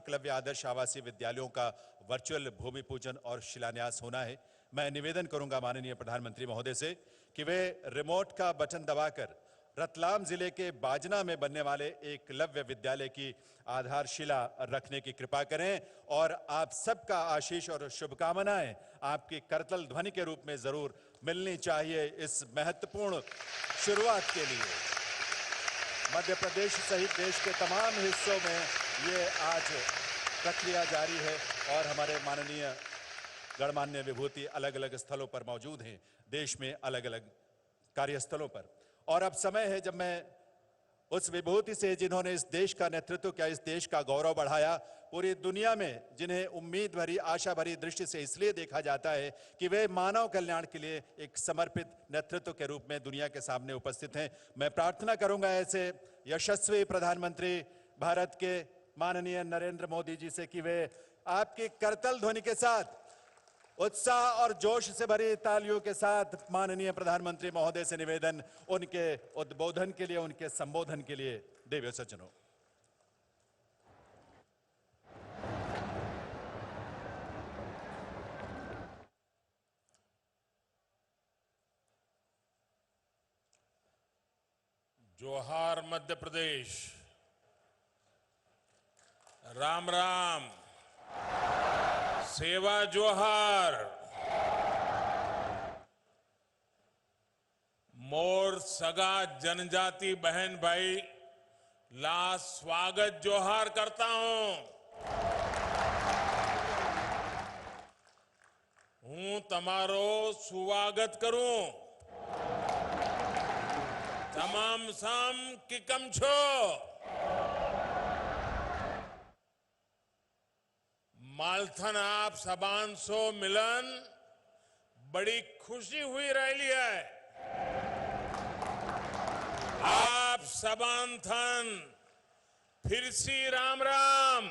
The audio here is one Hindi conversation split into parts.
एकलव्य आदर्श आवासीय विद्यालयों का वर्चुअल भूमि पूजन और शिलान्यास होना है। मैं निवेदन करूंगा माननीय प्रधानमंत्री महोदय से कि वे रिमोट का बटन दबाकर रतलाम जिले के बाजना में बनने वाले एकलव्य विद्यालय की आधारशिला रखने की कृपा करें और आप सबका आशीष और शुभकामनाएं आपकी करतल ध्वनि के रूप में जरूर मिलनी चाहिए इस महत्वपूर्ण शुरुआत के लिए। मध्य प्रदेश सहित देश के तमाम हिस्सों में ये आज प्रक्रिया जारी है और हमारे माननीय गणमान्य विभूति अलग अलग स्थलों पर मौजूद हैं, देश में अलग अलग कार्यस्थलों पर। और अब समय है जब मैं उस विभूति से जिन्होंने इस देश का नेतृत्व किया, इस देश का गौरव बढ़ाया, पूरी दुनिया में जिन्हें उम्मीद भरी आशा भरी दृष्टि से इसलिए देखा जाता है कि वे मानव कल्याण के लिए एक समर्पित नेतृत्व के रूप में दुनिया के सामने उपस्थित हैं। मैं प्रार्थना करूंगा ऐसे यशस्वी प्रधानमंत्री भारत के माननीय नरेंद्र मोदी जी से कि वे आपकी करतल ध्वनि के साथ उत्साह और जोश से भरी तालियों के साथ माननीय प्रधानमंत्री महोदय से निवेदन, उनके उद्बोधन के लिए, उनके संबोधन के लिए देव सज्जनों। जोहार मध्य प्रदेश, राम राम, सेवा जोहार। मोर सगा जनजाति बहन भाई ला स्वागत जोहार करता हूं तमारो स्वागत करूं। तमाम साम किकम छो। मालथन आप सबान सो मिलन बड़ी खुशी हुई रही है। आप सबान थन फिर सी राम राम।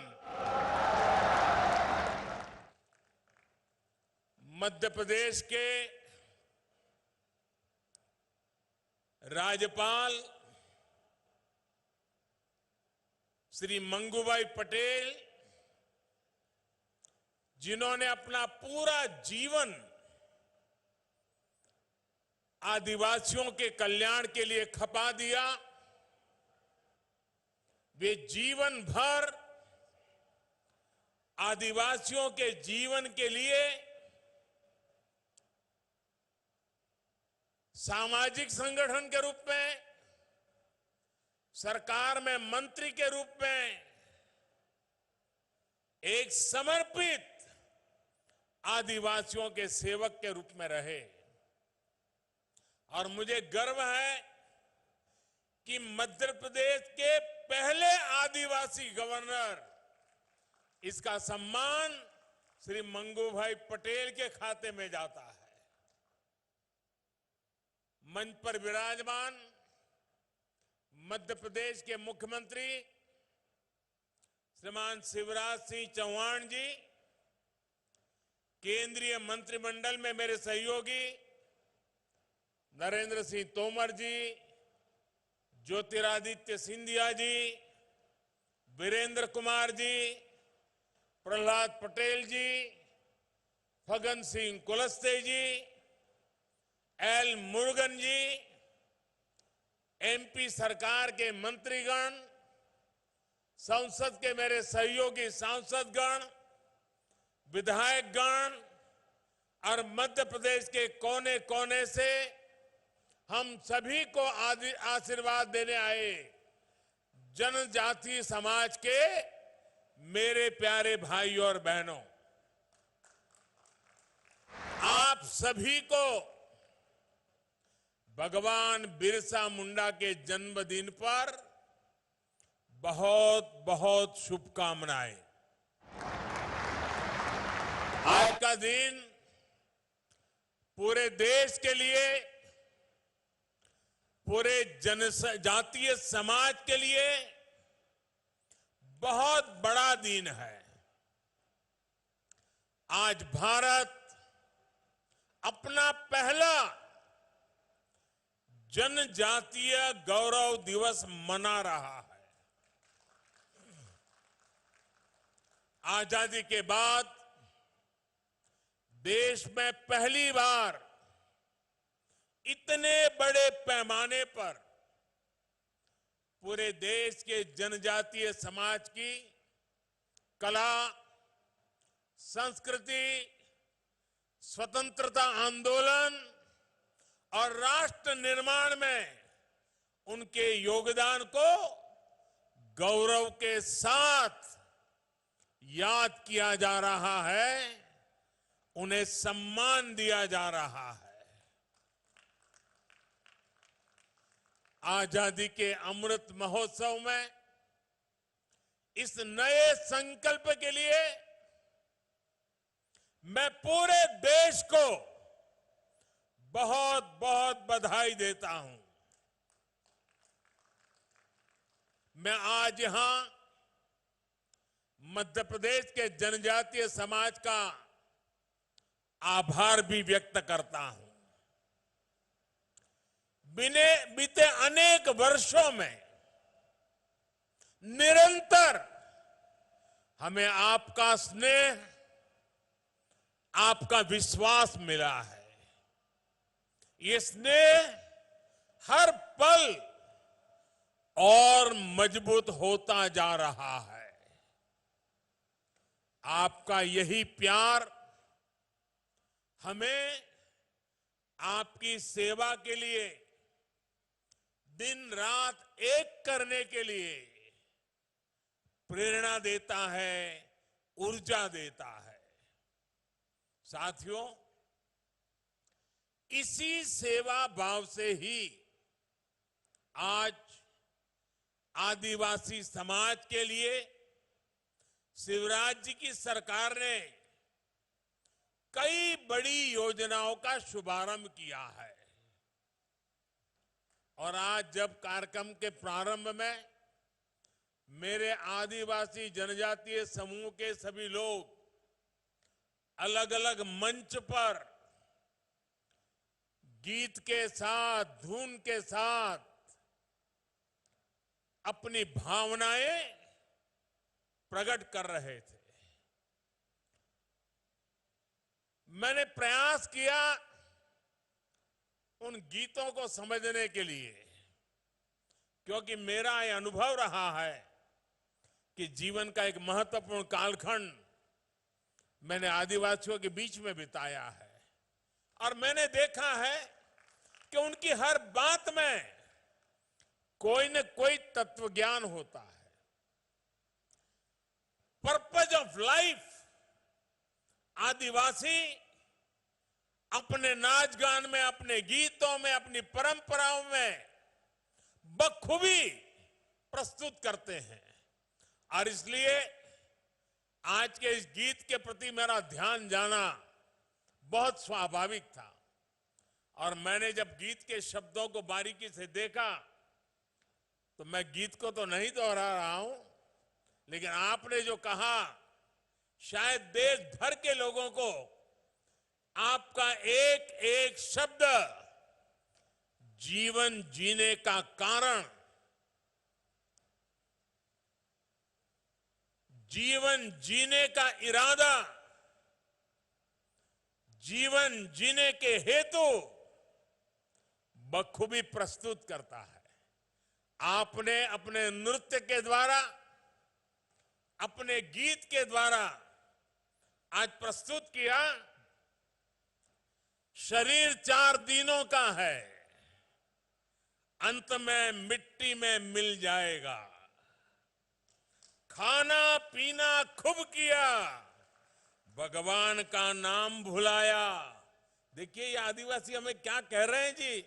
मध्य प्रदेश के राज्यपाल श्री मंगूभाई पटेल, जिन्होंने अपना पूरा जीवन आदिवासियों के कल्याण के लिए खपा दिया, वे जीवन भर आदिवासियों के जीवन के लिए सामाजिक संगठन के रूप में, सरकार में मंत्री के रूप में एक समर्पित आदिवासियों के सेवक के रूप में रहे। और मुझे गर्व है कि मध्य प्रदेश के पहले आदिवासी गवर्नर, इसका सम्मान श्री मंगूभाई पटेल के खाते में जाता है। मंच पर विराजमान मध्य प्रदेश के मुख्यमंत्री श्रीमान शिवराज सिंह चौहान जी, केंद्रीय मंत्रिमंडल में मेरे सहयोगी नरेंद्र सिंह तोमर जी, ज्योतिरादित्य सिंधिया जी, वीरेंद्र कुमार जी, प्रहलाद पटेल जी, फगन सिंह कुलस्ते जी, एल मुरुगन जी, एमपी सरकार के मंत्रीगण, संसद के मेरे सहयोगी सांसदगण, विधायकगण और मध्य प्रदेश के कोने कोने से हम सभी को आशीर्वाद देने आए जनजातीय समाज के मेरे प्यारे भाई और बहनों, आप सभी को भगवान बिरसा मुंडा के जन्मदिन पर बहुत बहुत शुभकामनाएं। आज का दिन पूरे देश के लिए, पूरे जनजातीय समाज के लिए बहुत बड़ा दिन है। आज भारत अपना पहला जनजातीय गौरव दिवस मना रहा है। आजादी के बाद देश में पहली बार इतने बड़े पैमाने पर पूरे देश के जनजातीय समाज की कला, संस्कृति, स्वतंत्रता आंदोलन और राष्ट्र निर्माण में उनके योगदान को गौरव के साथ याद किया जा रहा है, उन्हें सम्मान दिया जा रहा है। आजादी के अमृत महोत्सव में इस नए संकल्प के लिए मैं पूरे देश को बहुत बहुत बधाई देता हूं। मैं आज यहां मध्य प्रदेश के जनजातीय समाज का आभार भी व्यक्त करता हूं। बीते अनेक वर्षों में निरंतर हमें आपका स्नेह, आपका विश्वास मिला है। ये स्नेह हर पल और मजबूत होता जा रहा है। आपका यही प्यार हमें आपकी सेवा के लिए दिन रात एक करने के लिए प्रेरणा देता है, ऊर्जा देता है। साथियों, इसी सेवा भाव से ही आज आदिवासी समाज के लिए शिवराज जी की सरकार ने कई बड़ी योजनाओं का शुभारंभ किया है। और आज जब कार्यक्रम के प्रारंभ में मेरे आदिवासी जनजातीय समूह के सभी लोग अलग अलग मंच पर गीत के साथ, धुन के साथ अपनी भावनाएं प्रकट कर रहे थे, मैंने प्रयास किया उन गीतों को समझने के लिए, क्योंकि मेरा यह अनुभव रहा है कि जीवन का एक महत्वपूर्ण कालखंड मैंने आदिवासियों के बीच में बिताया है और मैंने देखा है कि उनकी हर बात में कोई न कोई तत्व ज्ञान होता है। पर्पज ऑफ लाइफ आदिवासी अपने नाच गान में, अपने गीतों में, अपनी परंपराओं में बखूबी प्रस्तुत करते हैं। और इसलिए आज के इस गीत के प्रति मेरा ध्यान जाना बहुत स्वाभाविक था। और मैंने जब गीत के शब्दों को बारीकी से देखा तो मैं गीत को तो नहीं दोहरा रहा हूं, लेकिन आपने जो कहा शायद देश भर के लोगों को आपका एक एक शब्द जीवन जीने का कारण, जीवन जीने का इरादा, जीवन जीने के हेतु बखूबी प्रस्तुत करता है। आपने अपने नृत्य के द्वारा, अपने गीत के द्वारा आज प्रस्तुत किया, शरीर 4 दिनों का है, अंत में मिट्टी में मिल जाएगा। खाना पीना खूब किया, भगवान का नाम भुलाया। देखिए ये आदिवासी हमें क्या कह रहे हैं जी।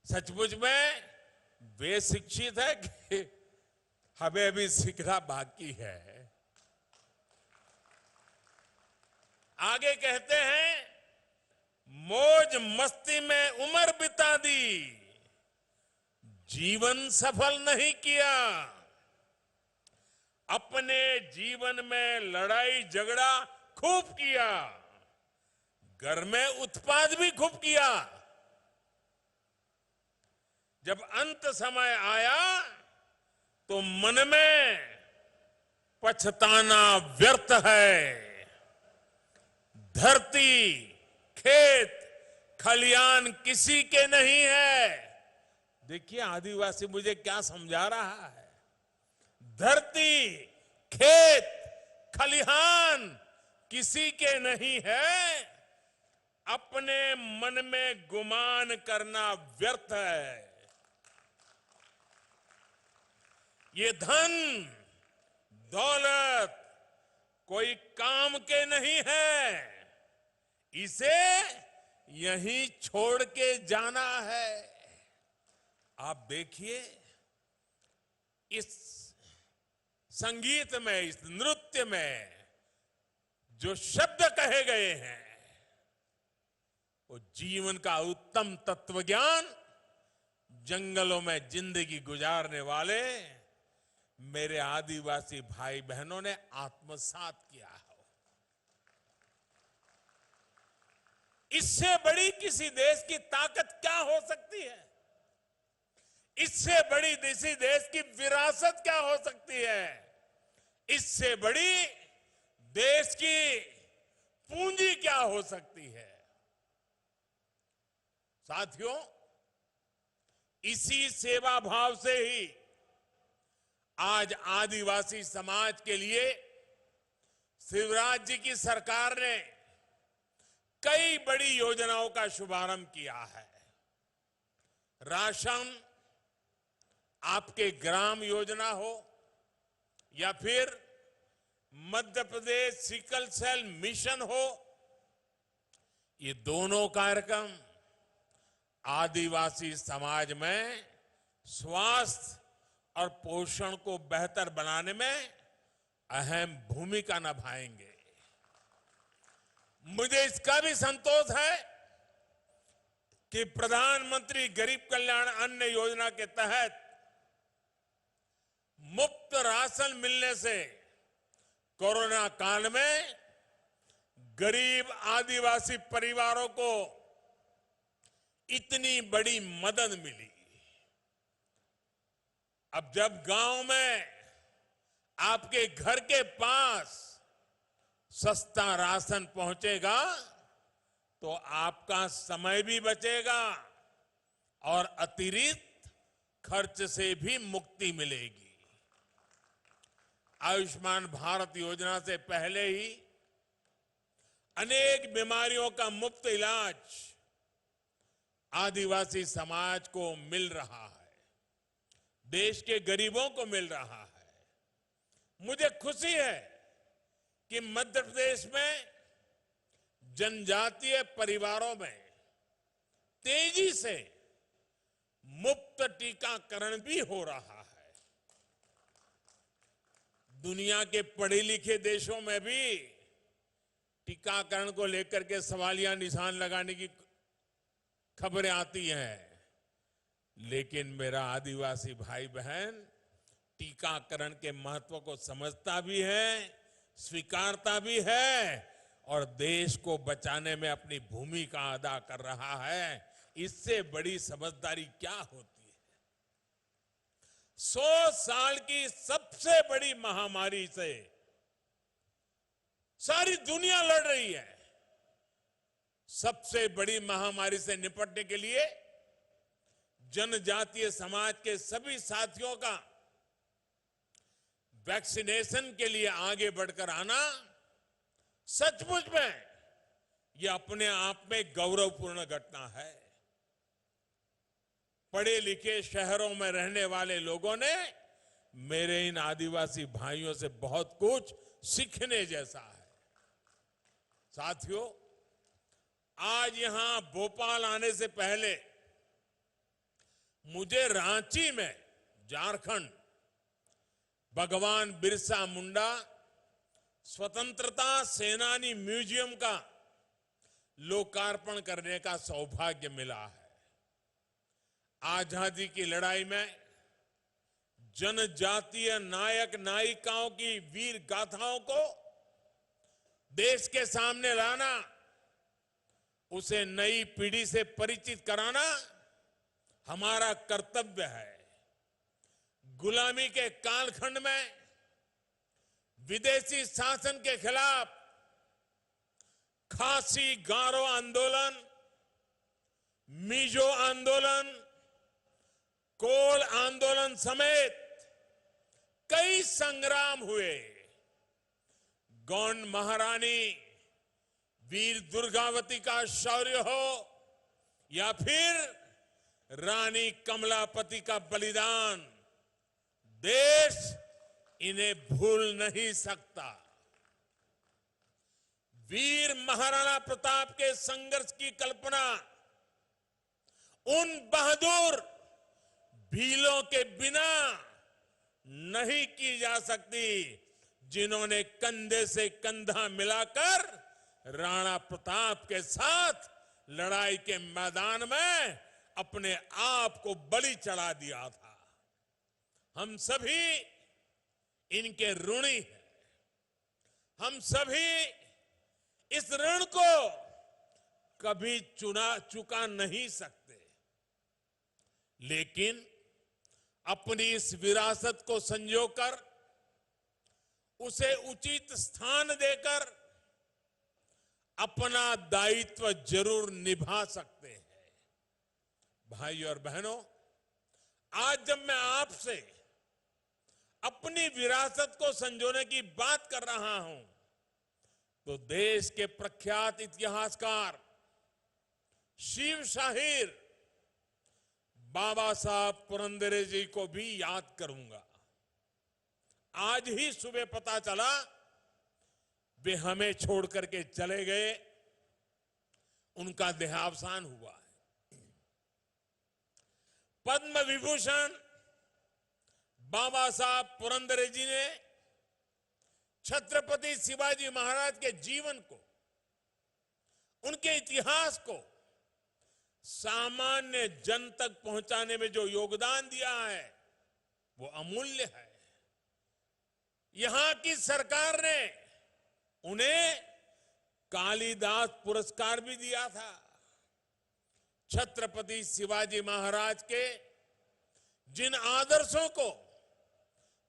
सचमुच में वे शिक्षित है कि हमें अभी सीखना बाकी है। आगे कहते हैं, मौज मस्ती में उम्र बिता दी, जीवन सफल नहीं किया। अपने जीवन में लड़ाई झगड़ा खूब किया, घर में उत्पाद भी खूब किया। जब अंत समय आया तो मन में पछताना व्यर्थ है। धरती, खेत, खलियान किसी के नहीं है। देखिए आदिवासी मुझे क्या समझा रहा है। धरती, खेत, खलिहान किसी के नहीं है। अपने मन में गुमान करना व्यर्थ है। ये धन दौलत कोई काम के नहीं है। इसे यहीं छोड़ के जाना है। आप देखिए इस संगीत में, इस नृत्य में जो शब्द कहे गए हैं वो जीवन का उत्तम तत्वज्ञान जंगलों में जिंदगी गुजारने वाले मेरे आदिवासी भाई बहनों ने आत्मसात किया है। इससे बड़ी किसी देश की ताकत क्या हो सकती है? इससे बड़ी किसी देश की विरासत क्या हो सकती है? इससे बड़ी देश की पूंजी क्या हो सकती है? साथियों, इसी सेवा भाव से ही आज आदिवासी समाज के लिए शिवराज जी की सरकार ने कई बड़ी योजनाओं का शुभारंभ किया है। राशन आपके ग्राम योजना हो या फिर Madhya Pradesh sickle cell mission हो, ये दोनों कार्यक्रम आदिवासी समाज में स्वास्थ्य और पोषण को बेहतर बनाने में अहम भूमिका निभाएंगे। मुझे इसका भी संतोष है कि प्रधानमंत्री गरीब कल्याण अन्न योजना के तहत मुफ्त राशन मिलने से कोरोना काल में गरीब आदिवासी परिवारों को इतनी बड़ी मदद मिली। अब जब गांव में आपके घर के पास सस्ता राशन पहुंचेगा तो आपका समय भी बचेगा और अतिरिक्त खर्च से भी मुक्ति मिलेगी। आयुष्मान भारत योजना से पहले ही अनेक बीमारियों का मुफ्त इलाज आदिवासी समाज को मिल रहा है, देश के गरीबों को मिल रहा है। मुझे खुशी है कि मध्य प्रदेश में जनजातीय परिवारों में तेजी से मुफ्त टीकाकरण भी हो रहा है। दुनिया के पढ़े लिखे देशों में भी टीकाकरण को लेकर के सवालिया निशान लगाने की खबरें आती हैं, लेकिन मेरा आदिवासी भाई बहन टीकाकरण के महत्व को समझता भी है, स्वीकारता भी है और देश को बचाने में अपनी भूमिका अदा कर रहा है। इससे बड़ी समझदारी क्या होती है? 100 साल की सबसे बड़ी महामारी से सारी दुनिया लड़ रही है। सबसे बड़ी महामारी से निपटने के लिए जनजातीय समाज के सभी साथियों का वैक्सीनेशन के लिए आगे बढ़कर आना सचमुच में यह अपने आप में गौरवपूर्ण घटना है। पढ़े लिखे शहरों में रहने वाले लोगों ने मेरे इन आदिवासी भाइयों से बहुत कुछ सीखने जैसा है। साथियों, आज यहां भोपाल आने से पहले मुझे रांची में झारखंड भगवान बिरसा मुंडा स्वतंत्रता सेनानी म्यूजियम का लोकार्पण करने का सौभाग्य मिला है। आजादी की लड़ाई में जनजातीय नायक नायिकाओं की वीर गाथाओं को देश के सामने लाना, उसे नई पीढ़ी से परिचित कराना हमारा कर्तव्य है। गुलामी के कालखंड में विदेशी शासन के खिलाफ खासी गारो आंदोलन, मिजो आंदोलन, कोल आंदोलन समेत कई संग्राम हुए। गौंड महारानी वीर दुर्गावती का शौर्य हो या फिर रानी कमलापति का बलिदान, देश इन्हें भूल नहीं सकता। वीर महाराणा प्रताप के संघर्ष की कल्पना उन बहादुर भीलों के बिना नहीं की जा सकती जिन्होंने कंधे से कंधा मिलाकर राणा प्रताप के साथ लड़ाई के मैदान में अपने आप को बलि चढ़ा दिया था। हम सभी इनके ऋणी हैं। हम सभी इस ऋण को कभी चुका नहीं सकते, लेकिन अपनी इस विरासत को संजोकर उसे उचित स्थान देकर अपना दायित्व जरूर निभा सकते हैं। भाई और बहनों, आज जब मैं आपसे अपनी विरासत को संजोने की बात कर रहा हूं, तो देश के प्रख्यात इतिहासकार शिव शाहीर बाबा साहब पुरंदरे जी को भी याद करूंगा। आज ही सुबह पता चला वे हमें छोड़ करके चले गए, उनका देहावसान हुआ है। पद्म विभूषण बाबा साहब पुरंदरे जी ने छत्रपति शिवाजी महाराज के जीवन को, उनके इतिहास को सामान्य जन तक पहुंचाने में जो योगदान दिया है वो अमूल्य है। यहां की सरकार ने उन्हें कालिदास पुरस्कार भी दिया था। छत्रपति शिवाजी महाराज के जिन आदर्शों को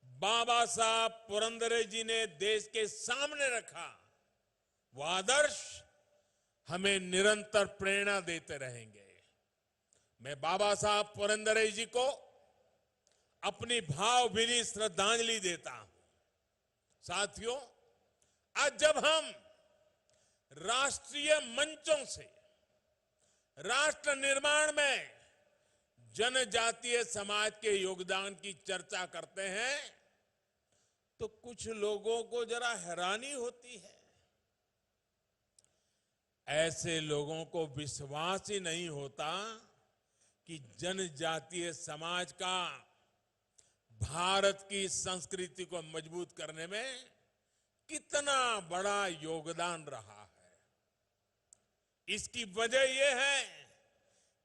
बाबा साहब पुरंदरे जी ने देश के सामने रखा, वो आदर्श हमें निरंतर प्रेरणा देते रहेंगे। मैं बाबा साहब पुरंदरे जी को अपनी भावभीनी श्रद्धांजलि देता हूं। साथियों, आज जब हम राष्ट्रीय मंचों से राष्ट्र निर्माण में जनजातीय समाज के योगदान की चर्चा करते हैं, तो कुछ लोगों को जरा हैरानी होती है। ऐसे लोगों को विश्वास ही नहीं होता कि जनजातीय समाज का भारत की संस्कृति को मजबूत करने में कितना बड़ा योगदान रहा है। इसकी वजह यह है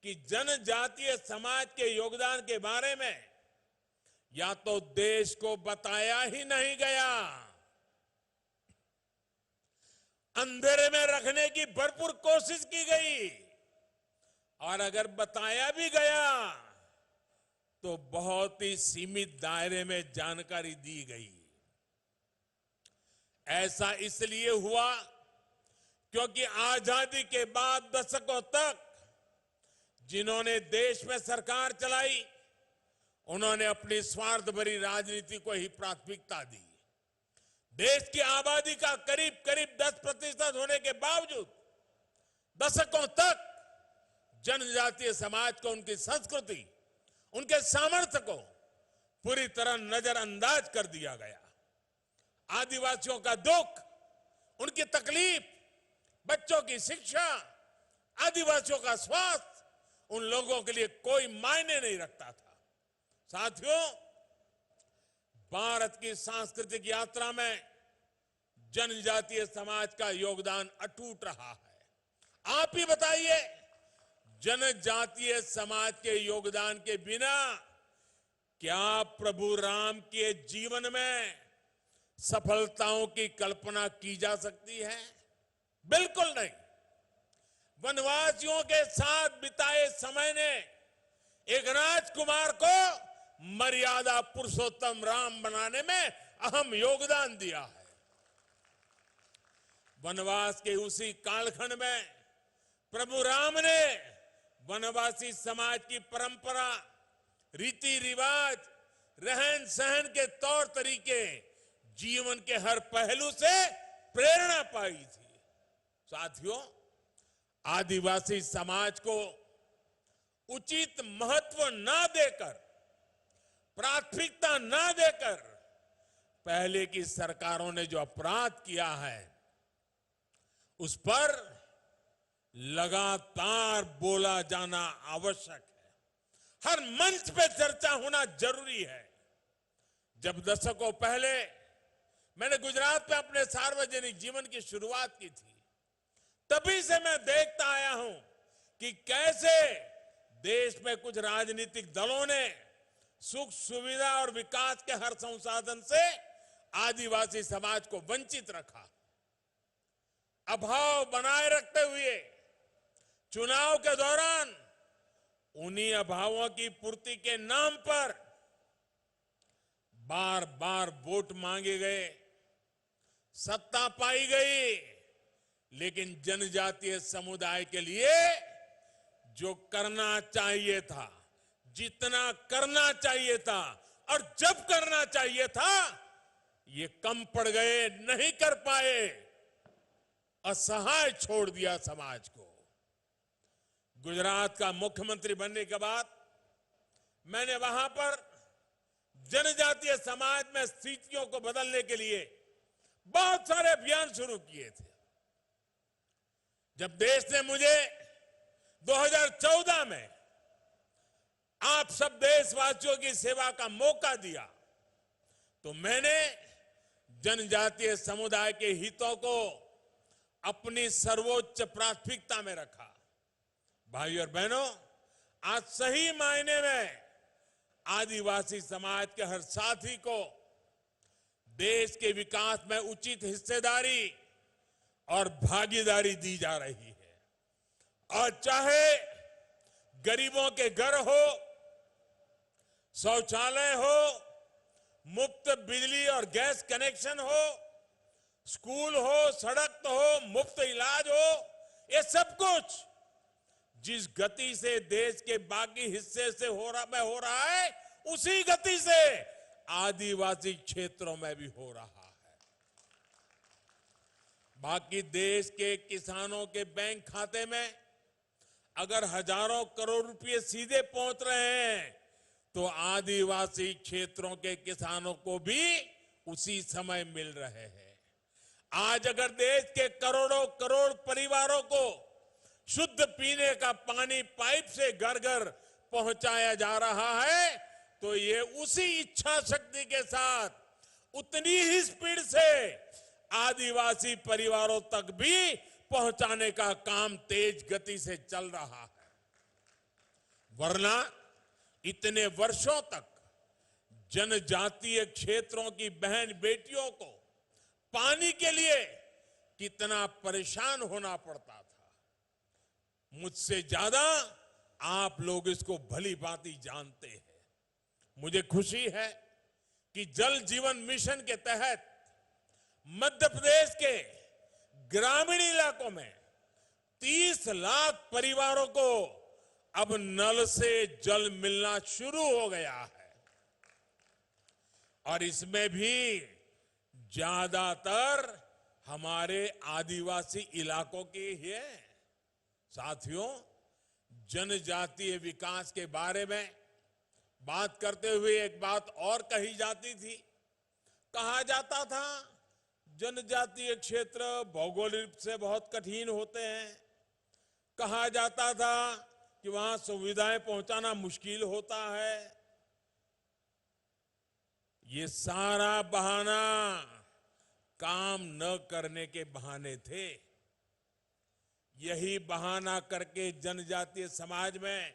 कि जनजातीय समाज के योगदान के बारे में या तो देश को बताया ही नहीं गया, अंधेरे में रखने की भरपूर कोशिश की गई, और अगर बताया भी गया तो बहुत ही सीमित दायरे में जानकारी दी गई। ऐसा इसलिए हुआ क्योंकि आजादी के बाद दशकों तक जिन्होंने देश में सरकार चलाई, उन्होंने अपनी स्वार्थ भरी राजनीति को ही प्राथमिकता दी। देश की आबादी का करीब करीब 10% होने के बावजूद दशकों तक जनजातीय समाज को, उनकी संस्कृति, उनके सामर्थ्य को पूरी तरह नजरअंदाज कर दिया गया। आदिवासियों का दुख, उनकी तकलीफ, बच्चों की शिक्षा, आदिवासियों का स्वास्थ्य उन लोगों के लिए कोई मायने नहीं रखता था। साथियों, भारत की सांस्कृतिक यात्रा में जनजातीय समाज का योगदान अटूट रहा है। आप ही बताइए, जनजातीय समाज के योगदान के बिना क्या प्रभु राम के जीवन में सफलताओं की कल्पना की जा सकती है? बिल्कुल नहीं। वनवासियों के साथ बिताए समय ने एक राजकुमार को मर्यादा पुरुषोत्तम राम बनाने में अहम योगदान दिया है। वनवास के उसी कालखंड में प्रभु राम ने वनवासी समाज की परंपरा, रीति रिवाज, रहन सहन के तौर तरीके, जीवन के हर पहलू से प्रेरणा पाई थी। साथियों, आदिवासी समाज को उचित महत्व ना देकर, प्राथमिकता ना देकर पहले की सरकारों ने जो अपराध किया है, उस पर लगातार बोला जाना आवश्यक है। हर मंच पे चर्चा होना जरूरी है। जब दशकों पहले मैंने गुजरात में अपने सार्वजनिक जीवन की शुरुआत की थी, तभी से मैं देखता आया हूं कि कैसे देश में कुछ राजनीतिक दलों ने सुख सुविधा और विकास के हर संसाधन से आदिवासी समाज को वंचित रखा। अभाव बनाए रखते हुए चुनाव के दौरान उन्हीं अभावों की पूर्ति के नाम पर बार बार वोट मांगे गए, सत्ता पाई गई, लेकिन जनजातीय समुदाय के लिए जो करना चाहिए था, जितना करना चाहिए था और जब करना चाहिए था, ये कम पड़ गए, नहीं कर पाए, असहाय छोड़ दिया समाज को। गुजरात का मुख्यमंत्री बनने के बाद मैंने वहां पर जनजातीय समाज में स्थितियों को बदलने के लिए बहुत सारे अभियान शुरू किए थे। जब देश ने मुझे 2014 में आप सब देशवासियों की सेवा का मौका दिया, तो मैंने जनजातीय समुदाय के हितों को अपनी सर्वोच्च प्राथमिकता में रखा। भाई और बहनों, आज सही मायने में आदिवासी समाज के हर साथी को देश के विकास में उचित हिस्सेदारी और भागीदारी दी जा रही है। और चाहे गरीबों के घर हो, शौचालय हो, मुफ्त बिजली और गैस कनेक्शन हो, स्कूल हो, सड़क हो, मुफ्त इलाज हो, ये सब कुछ जिस गति से देश के बाकी हिस्से से हो रहा है, उसी गति से आदिवासी क्षेत्रों में भी हो रहा है। बाकी देश के किसानों के बैंक खाते में अगर हजारों करोड़ रुपए सीधे पहुंच रहे हैं, तो आदिवासी क्षेत्रों के किसानों को भी उसी समय मिल रहे हैं। आज अगर देश के करोड़ों करोड़ परिवारों को शुद्ध पीने का पानी पाइप से घर घर पहुंचाया जा रहा है, तो ये उसी इच्छा शक्ति के साथ उतनी ही स्पीड से आदिवासी परिवारों तक भी पहुंचाने का काम तेज गति से चल रहा है। वरना इतने वर्षों तक जनजातीय क्षेत्रों की बहन बेटियों को पानी के लिए कितना परेशान होना पड़ता था। मुझसे ज्यादा आप लोग इसको भली भांति जानते हैं। मुझे खुशी है कि जल जीवन मिशन के तहत मध्य प्रदेश के ग्रामीण इलाकों में 30 लाख परिवारों को अब नल से जल मिलना शुरू हो गया है। और इसमें भी ज्यादातर हमारे आदिवासी इलाकों की ही है। साथियों, जनजातीय विकास के बारे में बात करते हुए एक बात और कही जाती थी। कहा जाता था जनजातीय क्षेत्र भौगोलिक रूप से बहुत कठिन होते हैं। कहा जाता था कि वहां सुविधाएं पहुंचाना मुश्किल होता है। ये सारा बहाना काम न करने के बहाने थे। यही बहाना करके जनजातीय समाज में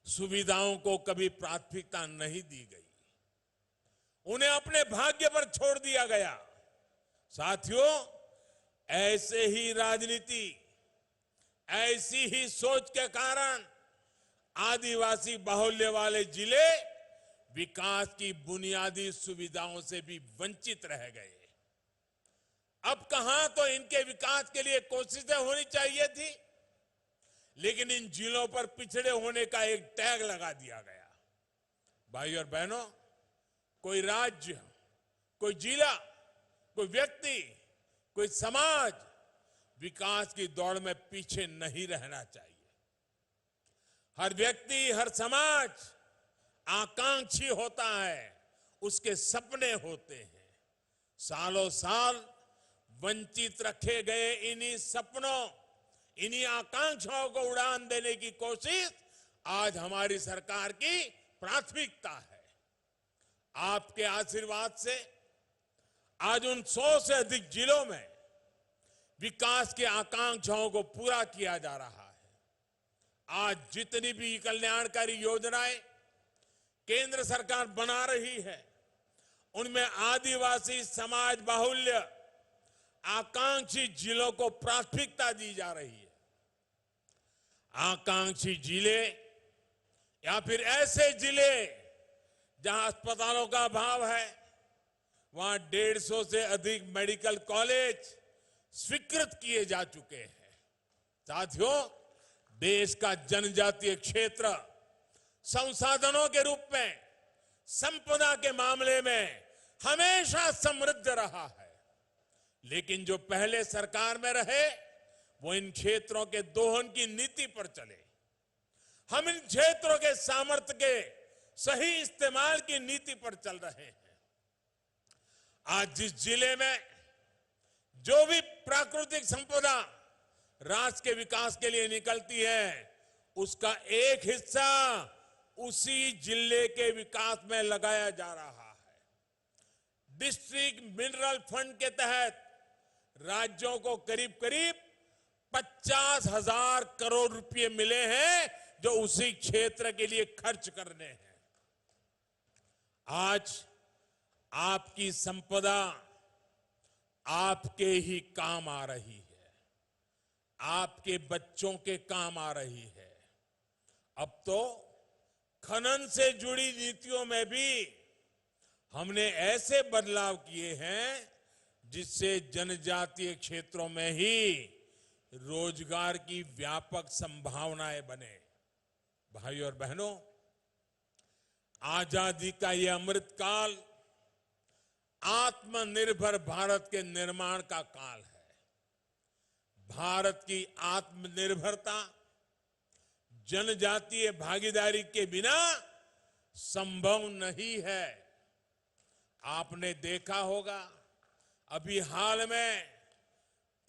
सुविधाओं को कभी प्राथमिकता नहीं दी गई, उन्हें अपने भाग्य पर छोड़ दिया गया। साथियों, ऐसे ही राजनीति, ऐसी ही सोच के कारण आदिवासी बाहुल्य वाले जिले विकास की बुनियादी सुविधाओं से भी वंचित रह गए। अब कहां तो इनके विकास के लिए कोशिशें होनी चाहिए थी, लेकिन इन जिलों पर पिछड़े होने का एक टैग लगा दिया गया। भाई और बहनों, कोई राज्य, कोई जिला, कोई व्यक्ति, कोई समाज विकास की दौड़ में पीछे नहीं रहना चाहिए। हर व्यक्ति, हर समाज आकांक्षी होता है, उसके सपने होते हैं। सालों साल वंचित रखे गए इन्हीं सपनों, इन्हीं आकांक्षाओं को उड़ान देने की कोशिश आज हमारी सरकार की प्राथमिकता है। आपके आशीर्वाद से आज उन 100 से अधिक जिलों में विकास की आकांक्षाओं को पूरा किया जा रहा है। आज जितनी भी कल्याणकारी योजनाएं केंद्र सरकार बना रही है, उनमें आदिवासी समाज बाहुल्य आकांक्षी जिलों को प्राथमिकता दी जा रही है। आकांक्षी जिले या फिर ऐसे जिले जहां अस्पतालों का अभाव है, वहां 150 से अधिक मेडिकल कॉलेज स्वीकृत किए जा चुके हैं। साथियों, देश का जनजातीय क्षेत्र संसाधनों के रूप में, संपदा के मामले में हमेशा समृद्ध रहा है, लेकिन जो पहले सरकार में रहे वो इन क्षेत्रों के दोहन की नीति पर चले। हम इन क्षेत्रों के सामर्थ्य के सही इस्तेमाल की नीति पर चल रहे हैं। आज जिस जिले में जो भी प्राकृतिक संपदा राष्ट्र के विकास के लिए निकलती है, उसका एक हिस्सा उसी जिले के विकास में लगाया जा रहा है। डिस्ट्रिक्ट मिनरल फंड के तहत राज्यों को करीब करीब 50,000 करोड़ रुपए मिले हैं, जो उसी क्षेत्र के लिए खर्च करने हैं। आज आपकी संपदा आपके ही काम आ रही है, आपके बच्चों के काम आ रही है। अब तो खनन से जुड़ी नीतियों में भी हमने ऐसे बदलाव किए हैं जिससे जनजातीय क्षेत्रों में ही रोजगार की व्यापक संभावनाएं बने। भाई और बहनों, आजादी का यह अमृतकाल आत्मनिर्भर भारत के निर्माण का काल है। भारत की आत्मनिर्भरता जनजातीय भागीदारी के बिना संभव नहीं है। आपने देखा होगा, अभी हाल में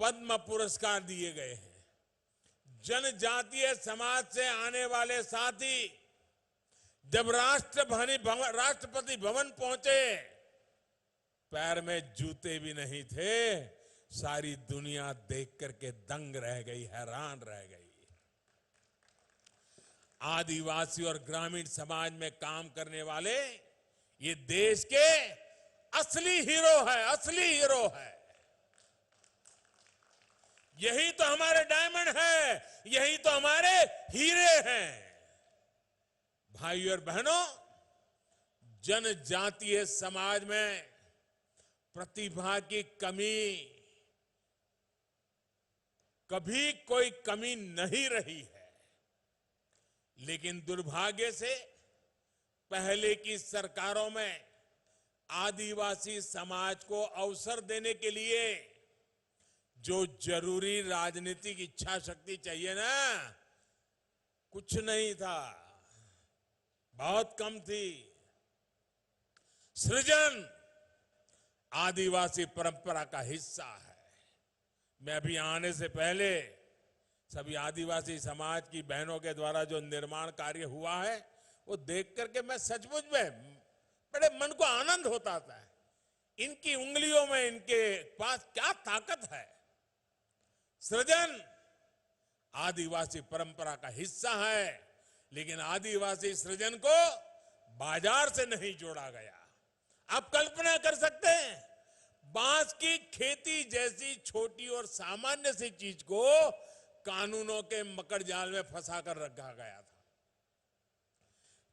पद्म पुरस्कार दिए गए हैं। जनजातीय समाज से आने वाले साथी जब राष्ट्रपति भवन पहुंचे, पैर में जूते भी नहीं थे। सारी दुनिया देख करके दंग रह गई, हैरान रह गई। आदिवासी और ग्रामीण समाज में काम करने वाले ये देश के असली हीरो है, असली हीरो है। यही तो हमारे डायमंड है, यही तो हमारे हीरे हैं। भाई और बहनों, जनजातीय समाज में प्रतिभा की कमी, कभी कोई कमी नहीं रही है, लेकिन दुर्भाग्य से पहले की सरकारों में आदिवासी समाज को अवसर देने के लिए जो जरूरी राजनीतिक इच्छा शक्ति चाहिए ना, कुछ नहीं था, बहुत कम थी। सृजन आदिवासी परंपरा का हिस्सा है। मैं अभी आने से पहले सभी आदिवासी समाज की बहनों के द्वारा जो निर्माण कार्य हुआ है, वो देख करके मैं सचमुच में बड़े मन को आनंद होता था। इनकी उंगलियों में, इनके पास क्या ताकत है। सृजन आदिवासी परंपरा का हिस्सा है, लेकिन आदिवासी सृजन को बाजार से नहीं जोड़ा गया। आप कल्पना कर सकते हैं, बांस की खेती जैसी छोटी और सामान्य सी चीज को कानूनों के मकड़ जाल में फंसा कर रखा गया था।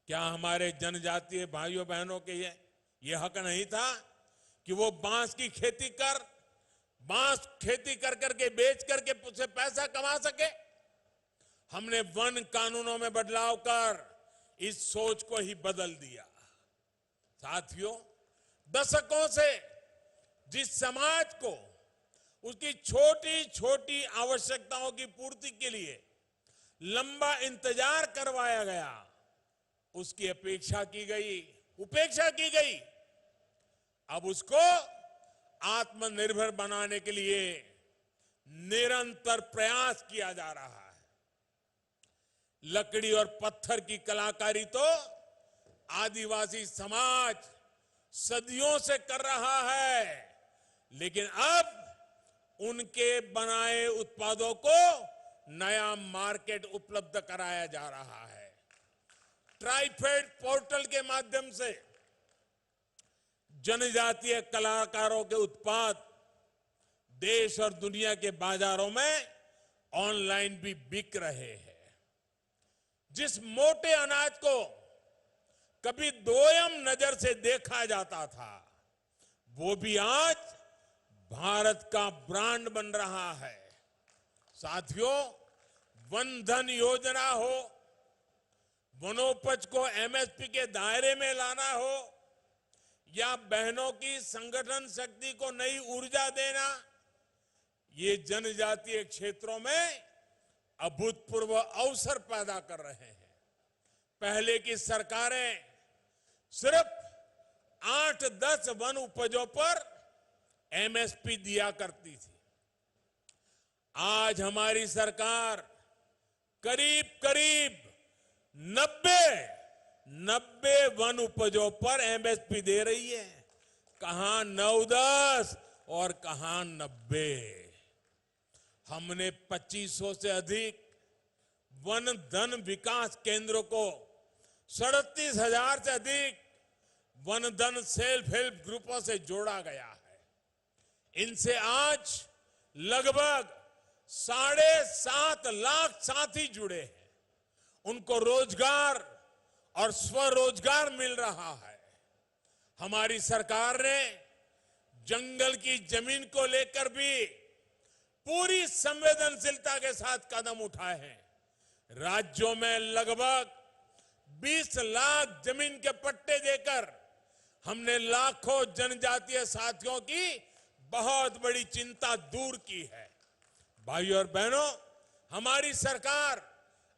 क्या हमारे जनजातीय भाइयों बहनों के ये हक नहीं था कि वो बांस की खेती कर बांस खेती कर करके बेच करके उससे पैसा कमा सके। हमने वन कानूनों में बदलाव कर इस सोच को ही बदल दिया। साथियों, दशकों से जिस समाज को उसकी छोटी छोटी आवश्यकताओं की पूर्ति के लिए लंबा इंतजार करवाया गया, उसकी उपेक्षा की गई। अब उसको आत्मनिर्भर बनाने के लिए निरंतर प्रयास किया जा रहा है। लकड़ी और पत्थर की कलाकारी तो आदिवासी समाज सदियों से कर रहा है, लेकिन अब उनके बनाए उत्पादों को नया मार्केट उपलब्ध कराया जा रहा है। ट्राइफेड पोर्टल के माध्यम से जनजातीय कलाकारों के उत्पाद देश और दुनिया के बाजारों में ऑनलाइन भी बिक रहे हैं। जिस मोटे अनाज को कभी दोयम नजर से देखा जाता था, वो भी आज भारत का ब्रांड बन रहा है। साथियों, वन धन योजना हो, वनोपज को एमएसपी के दायरे में लाना हो, या बहनों की संगठन शक्ति को नई ऊर्जा देना, ये जनजातीय क्षेत्रों में अभूतपूर्व अवसर पैदा कर रहे हैं। पहले की सरकारें सिर्फ 8-10 वन उपजों पर एमएसपी दिया करती थी। आज हमारी सरकार करीब करीब 90 वन उपजों पर एमएसपी दे रही है। कहां 9-10 और कहां 90। हमने 2500 से अधिक वन धन विकास केंद्रों को 37,000 से अधिक वन धन सेल्फ हेल्प ग्रुपों से जोड़ा गया है। इनसे आज लगभग 7.5 लाख साथी जुड़े हैं। उनको रोजगार और स्वरोजगार मिल रहा है। हमारी सरकार ने जंगल की जमीन को लेकर भी पूरी संवेदनशीलता के साथ कदम उठाए हैं। राज्यों में लगभग 20 लाख जमीन के पट्टे देकर हमने लाखों जनजातीय साथियों की बहुत बड़ी चिंता दूर की है। भाइयों और बहनों, हमारी सरकार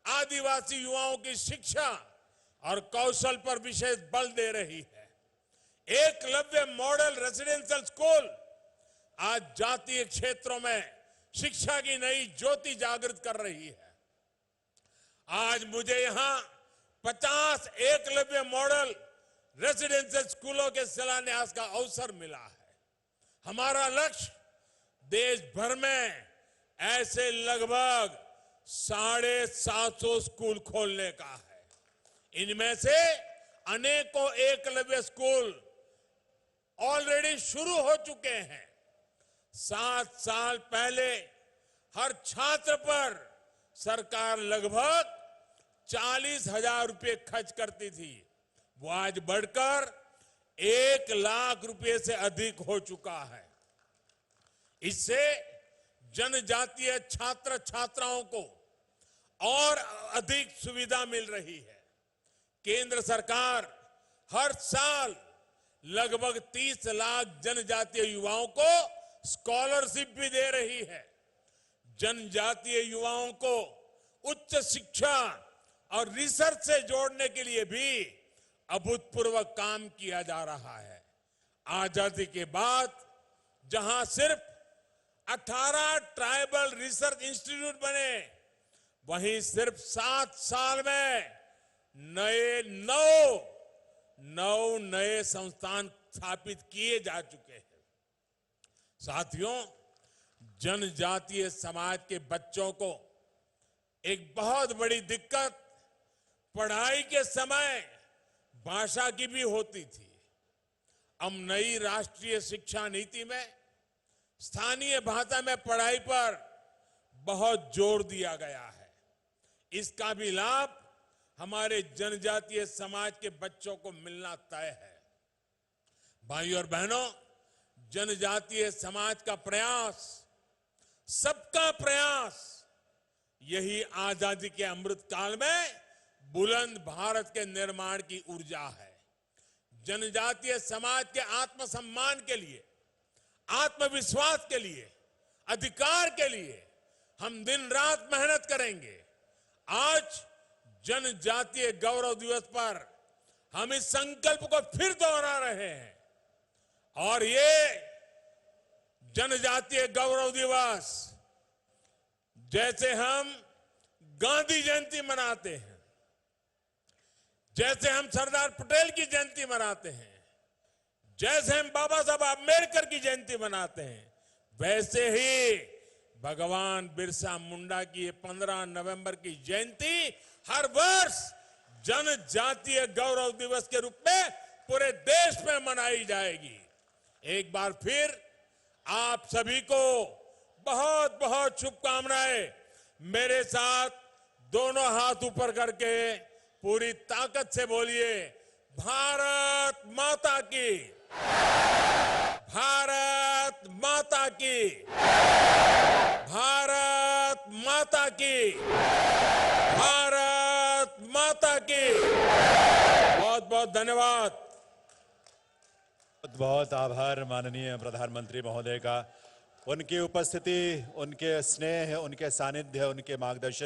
आदिवासी युवाओं की शिक्षा और कौशल पर विशेष बल दे रही है। एकलव्य मॉडल रेसिडेंशियल स्कूल आज जातीय क्षेत्रों में शिक्षा की नई ज्योति जागृत कर रही है। आज मुझे यहां 50 एकलव्य मॉडल रेसिडेंशियल स्कूलों के शिलान्यास का अवसर मिला है। हमारा लक्ष्य देश भर में ऐसे लगभग 750 स्कूल खोलने का है। इनमें से अनेकों एकलव्य स्कूल ऑलरेडी शुरू हो चुके हैं। 7 साल पहले हर छात्र पर सरकार लगभग 40,000 रुपए खर्च करती थी। वो आज बढ़कर 1 लाख रुपए से अधिक हो चुका है। इससे जनजातीय छात्र छात्राओं को और अधिक सुविधा मिल रही है। केंद्र सरकार हर साल लगभग 30 लाख जनजातीय युवाओं को स्कॉलरशिप भी दे रही है। जनजातीय युवाओं को उच्च शिक्षा और रिसर्च से जोड़ने के लिए भी अभूतपूर्व काम किया जा रहा है। आजादी के बाद जहां सिर्फ 18 ट्राइबल रिसर्च इंस्टीट्यूट बने, वहीं सिर्फ 7 साल में 9 नए संस्थान स्थापित किए जा चुके हैं। साथियों, जनजातीय समाज के बच्चों को एक बहुत बड़ी दिक्कत पढ़ाई के समय भाषा की भी होती थी। अब नई राष्ट्रीय शिक्षा नीति में स्थानीय भाषा में पढ़ाई पर बहुत जोर दिया गया है। इसका भी लाभ हमारे जनजातीय समाज के बच्चों को मिलना तय है। भाइयों और बहनों, जनजातीय समाज का प्रयास, सबका प्रयास, यही आजादी के अमृत काल में बुलंद भारत के निर्माण की ऊर्जा है। जनजातीय समाज के आत्मसम्मान के लिए, आत्मविश्वास के लिए, अधिकार के लिए हम दिन रात मेहनत करेंगे। आज जनजातीय गौरव दिवस पर हम इस संकल्प को फिर दोहरा रहे हैं और ये जनजातीय गौरव दिवस जैसे हम गांधी जयंती मनाते हैं, जैसे हम सरदार पटेल की जयंती मनाते हैं, जैसे हम बाबा साहब अम्बेडकर की जयंती मनाते हैं, वैसे ही भगवान बिरसा मुंडा की 15 नवंबर की जयंती हर वर्ष जनजातीय गौरव दिवस के रूप में पूरे देश में मनाई जाएगी। एक बार फिर आप सभी को बहुत बहुत शुभकामनाएं। मेरे साथ दोनों हाथ ऊपर करके पूरी ताकत से बोलिए, भारत माता की, भारत माता की, भारत माता की, भारत माता की। बहुत बहुत धन्यवाद। बहुत बहुत आभार माननीय प्रधानमंत्री महोदय का। उनकी उपस्थिति, उनके स्नेह, उनके सानिध्य, उनके मार्गदर्शन